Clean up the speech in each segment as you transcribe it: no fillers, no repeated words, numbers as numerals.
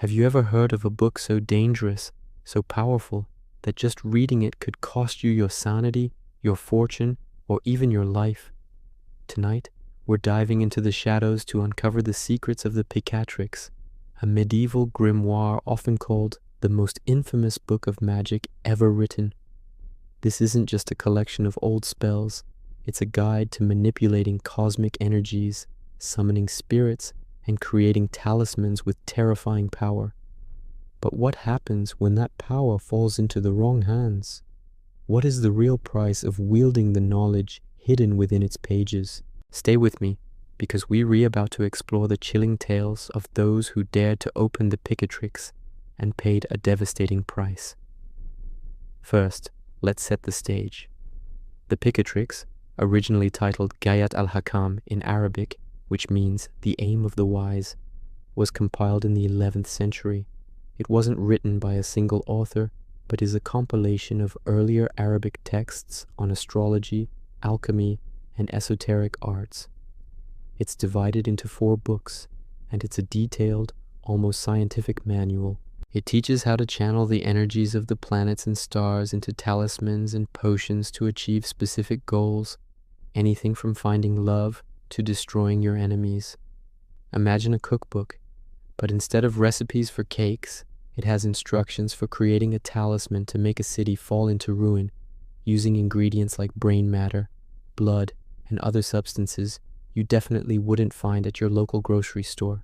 Have you ever heard of a book so dangerous, so powerful, that just reading it could cost you your sanity, your fortune, or even your life? Tonight, we're diving into the shadows to uncover the secrets of the Picatrix, a medieval grimoire often called the most infamous book of magic ever written. This isn't just a collection of old spells, it's a guide to manipulating cosmic energies, summoning spirits, and creating talismans with terrifying power. But what happens when that power falls into the wrong hands? What is the real price of wielding the knowledge hidden within its pages? Stay with me, because we're about to explore the chilling tales of those who dared to open the Picatrix and paid a devastating price. First, let's set the stage. The Picatrix, originally titled Gayat al-Hakam in Arabic, which means the aim of the wise, was compiled in the 11th century. It wasn't written by a single author, but is a compilation of earlier Arabic texts on astrology, alchemy, and esoteric arts. It's divided into 4 books, and it's a detailed, almost scientific manual. It teaches how to channel the energies of the planets and stars into talismans and potions to achieve specific goals, anything from finding love to destroying your enemies. Imagine a cookbook, but instead of recipes for cakes, it has instructions for creating a talisman to make a city fall into ruin, using ingredients like brain matter, blood, and other substances you definitely wouldn't find at your local grocery store.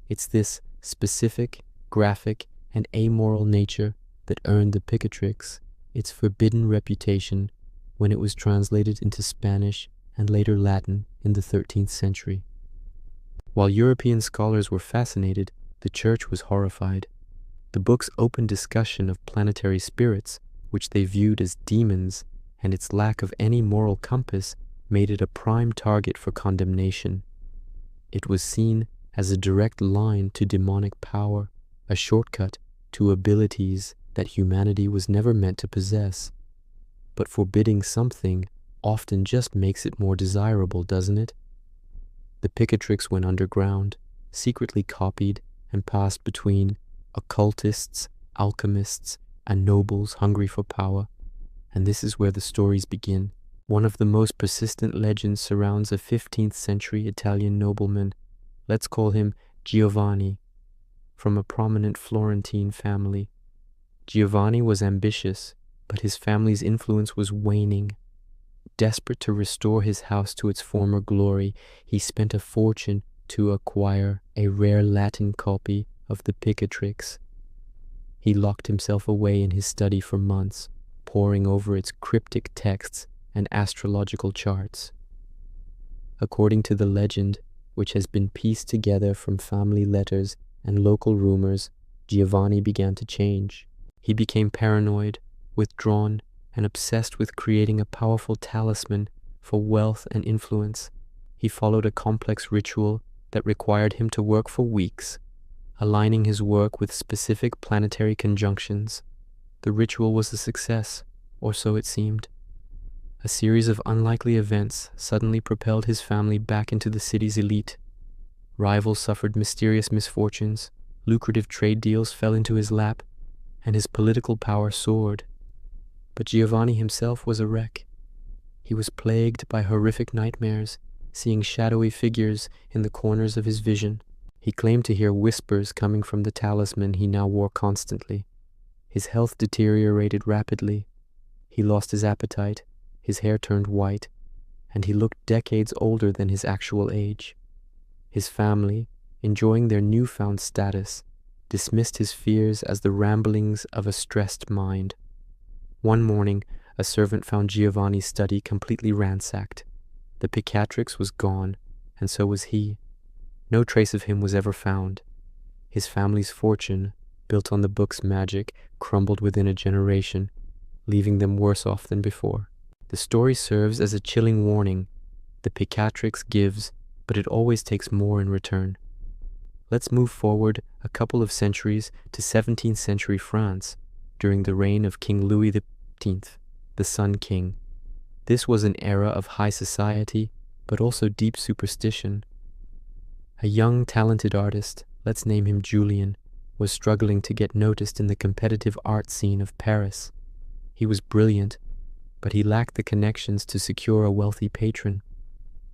It's this specific, graphic, and amoral nature that earned the Picatrix its forbidden reputation when it was translated into Spanish and later Latin in the 13th century. While European scholars were fascinated, the Church was horrified. The book's open discussion of planetary spirits, which they viewed as demons, and its lack of any moral compass made it a prime target for condemnation. It was seen as a direct line to demonic power, a shortcut to abilities that humanity was never meant to possess. But forbidding something often just makes it more desirable, doesn't it? The Picatrix went underground, secretly copied and passed between occultists, alchemists, and nobles hungry for power. And this is where the stories begin. One of the most persistent legends surrounds a 15th century Italian nobleman. Let's call him Giovanni, from a prominent Florentine family. Giovanni was ambitious, but his family's influence was waning. Desperate to restore his house to its former glory, he spent a fortune to acquire a rare Latin copy of the Picatrix. He locked himself away in his study for months, poring over its cryptic texts and astrological charts. According to the legend, which has been pieced together from family letters and local rumors, Giovanni began to change. He became paranoid, withdrawn, and obsessed with creating a powerful talisman for wealth and influence. He followed a complex ritual that required him to work for weeks, aligning his work with specific planetary conjunctions. The ritual was a success, or so it seemed. A series of unlikely events suddenly propelled his family back into the city's elite. Rivals suffered mysterious misfortunes, lucrative trade deals fell into his lap, and his political power soared. But Giovanni himself was a wreck. He was plagued by horrific nightmares, seeing shadowy figures in the corners of his vision. He claimed to hear whispers coming from the talisman he now wore constantly. His health deteriorated rapidly. He lost his appetite, his hair turned white, and he looked decades older than his actual age. His family, enjoying their newfound status, dismissed his fears as the ramblings of a stressed mind. One morning, a servant found Giovanni's study completely ransacked. The Picatrix was gone, and so was he. No trace of him was ever found. His family's fortune, built on the book's magic, crumbled within a generation, leaving them worse off than before. The story serves as a chilling warning. The Picatrix gives, but it always takes more in return. Let's move forward a couple of centuries to 17th century France, during the reign of King Louis XV, the Sun King. This was an era of high society, but also deep superstition. A young, talented artist, let's name him Julian, was struggling to get noticed in the competitive art scene of Paris. He was brilliant, but he lacked the connections to secure a wealthy patron.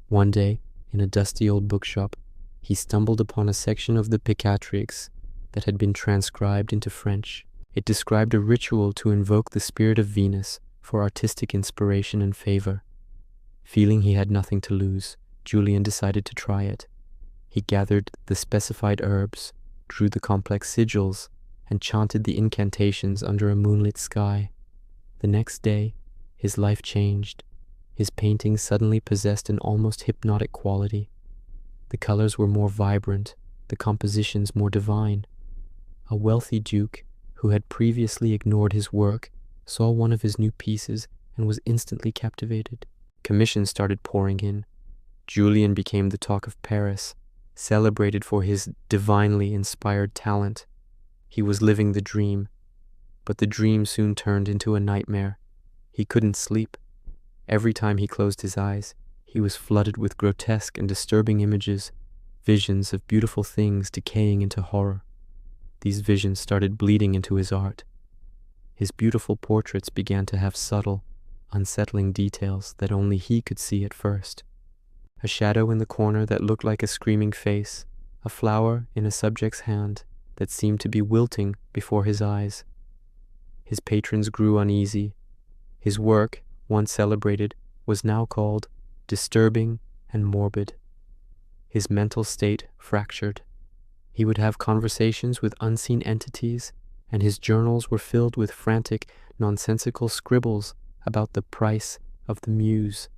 One day, in a dusty old bookshop, he stumbled upon a section of the Picatrix that had been transcribed into French. It described a ritual to invoke the spirit of Venus for artistic inspiration and favor. Feeling he had nothing to lose, Julian decided to try it. He gathered the specified herbs, drew the complex sigils, and chanted the incantations under a moonlit sky. The next day, his life changed. His paintings suddenly possessed an almost hypnotic quality. The colors were more vibrant, the compositions more divine. A wealthy duke, who had previously ignored his work, saw one of his new pieces and was instantly captivated. Commissions started pouring in. Julian became the talk of Paris, celebrated for his divinely inspired talent. He was living the dream, but the dream soon turned into a nightmare. He couldn't sleep. Every time he closed his eyes, he was flooded with grotesque and disturbing images, visions of beautiful things decaying into horror. These visions started bleeding into his art. His beautiful portraits began to have subtle, unsettling details that only he could see at first. A shadow in the corner that looked like a screaming face, a flower in a subject's hand that seemed to be wilting before his eyes. His patrons grew uneasy. His work, once celebrated, was now called disturbing and morbid. His mental state fractured. He would have conversations with unseen entities, and his journals were filled with frantic, nonsensical scribbles about the price of the muse.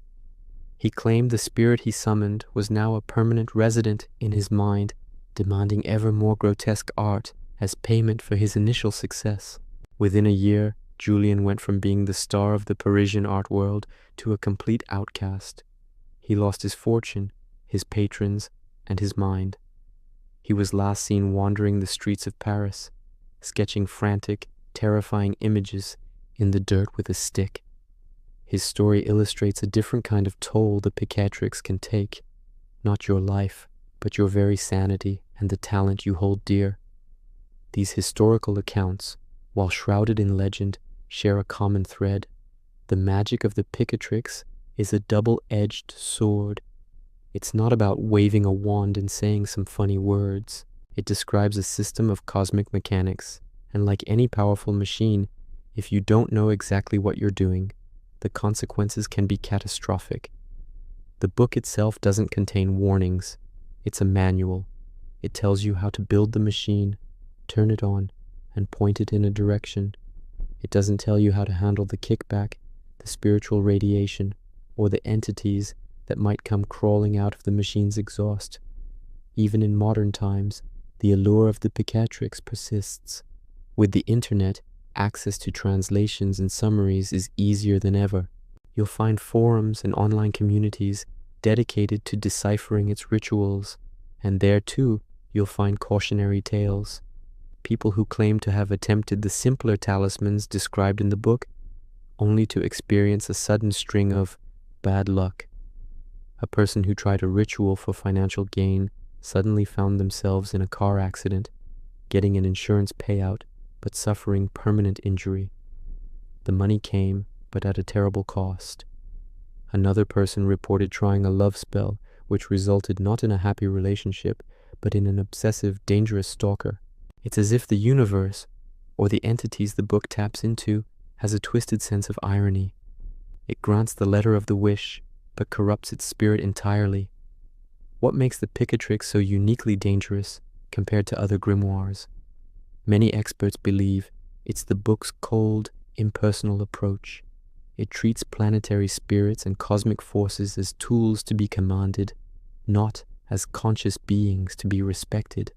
He claimed the spirit he summoned was now a permanent resident in his mind, demanding ever more grotesque art as payment for his initial success. Within a year, Julian went from being the star of the Parisian art world to a complete outcast. He lost his fortune, his patrons, and his mind. He was last seen wandering the streets of Paris, sketching frantic, terrifying images in the dirt with a stick. His story illustrates a different kind of toll the Picatrix can take, not your life, but your very sanity and the talent you hold dear. These historical accounts, while shrouded in legend, share a common thread. The magic of the Picatrix is a double-edged sword. It's not about waving a wand and saying some funny words. It describes a system of cosmic mechanics, and like any powerful machine, if you don't know exactly what you're doing, the consequences can be catastrophic. The book itself doesn't contain warnings. It's a manual. It tells you how to build the machine, turn it on, and point it in a direction. It doesn't tell you how to handle the kickback, the spiritual radiation, or the entities that might come crawling out of the machine's exhaust. Even in modern times, the allure of the Picatrix persists. With the internet, access to translations and summaries is easier than ever. You'll find forums and online communities dedicated to deciphering its rituals, and there too you'll find cautionary tales. People who claim to have attempted the simpler talismans described in the book, only to experience a sudden string of bad luck. A person who tried a ritual for financial gain suddenly found themselves in a car accident, getting an insurance payout, but suffering permanent injury. The money came, but at a terrible cost. Another person reported trying a love spell, which resulted not in a happy relationship, but in an obsessive, dangerous stalker. It's as if the universe, or the entities the book taps into, has a twisted sense of irony. It grants the letter of the wish, but corrupts its spirit entirely. What makes the Picatrix so uniquely dangerous compared to other grimoires? Many experts believe it's the book's cold, impersonal approach. It treats planetary spirits and cosmic forces as tools to be commanded, not as conscious beings to be respected.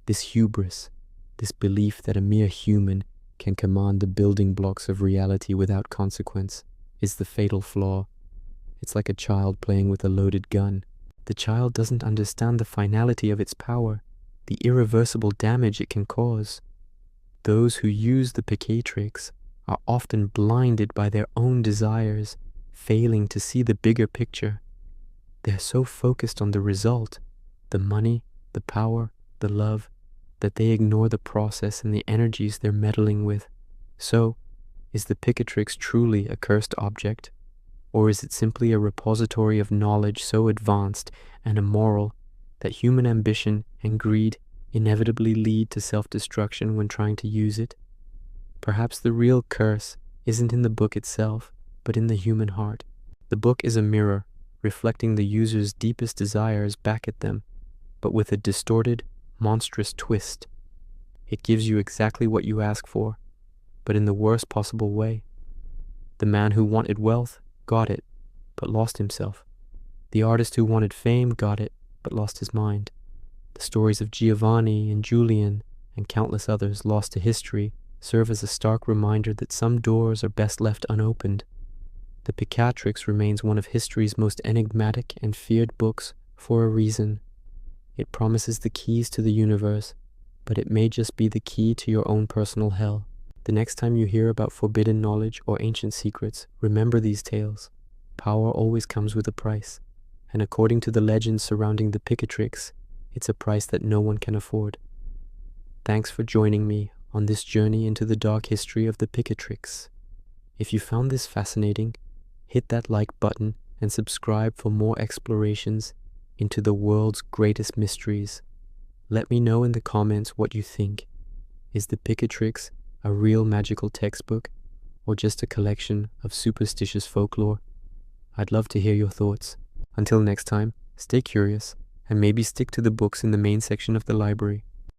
This hubris, this belief that a mere human can command the building blocks of reality without consequence, is the fatal flaw. It's like a child playing with a loaded gun. The child doesn't understand the finality of its power, the irreversible damage it can cause. Those who use the Picatrix are often blinded by their own desires, failing to see the bigger picture. They're so focused on the result, the money, the power, the love, that they ignore the process and the energies they're meddling with. So, is the Picatrix truly a cursed object? Or is it simply a repository of knowledge so advanced and immoral that human ambition and greed inevitably lead to self-destruction when trying to use it? Perhaps the real curse isn't in the book itself, but in the human heart. The book is a mirror, reflecting the user's deepest desires back at them, but with a distorted, monstrous twist. It gives you exactly what you ask for, but in the worst possible way. The man who wanted wealth got it, but lost himself. The artist who wanted fame got it, but lost his mind. The stories of Giovanni and Julian and countless others lost to history serve as a stark reminder that some doors are best left unopened. The Picatrix remains one of history's most enigmatic and feared books for a reason. It promises the keys to the universe, but it may just be the key to your own personal hell. The next time you hear about forbidden knowledge or ancient secrets, remember these tales. Power always comes with a price, and according to the legends surrounding the Picatrix, it's a price that no one can afford. Thanks for joining me on this journey into the dark history of the Picatrix. If you found this fascinating, hit that like button and subscribe for more explorations into the world's greatest mysteries. Let me know in the comments what you think. Is the Picatrix a real magical textbook, or just a collection of superstitious folklore? I'd love to hear your thoughts. Until next time, stay curious, and maybe stick to the books in the main section of the library.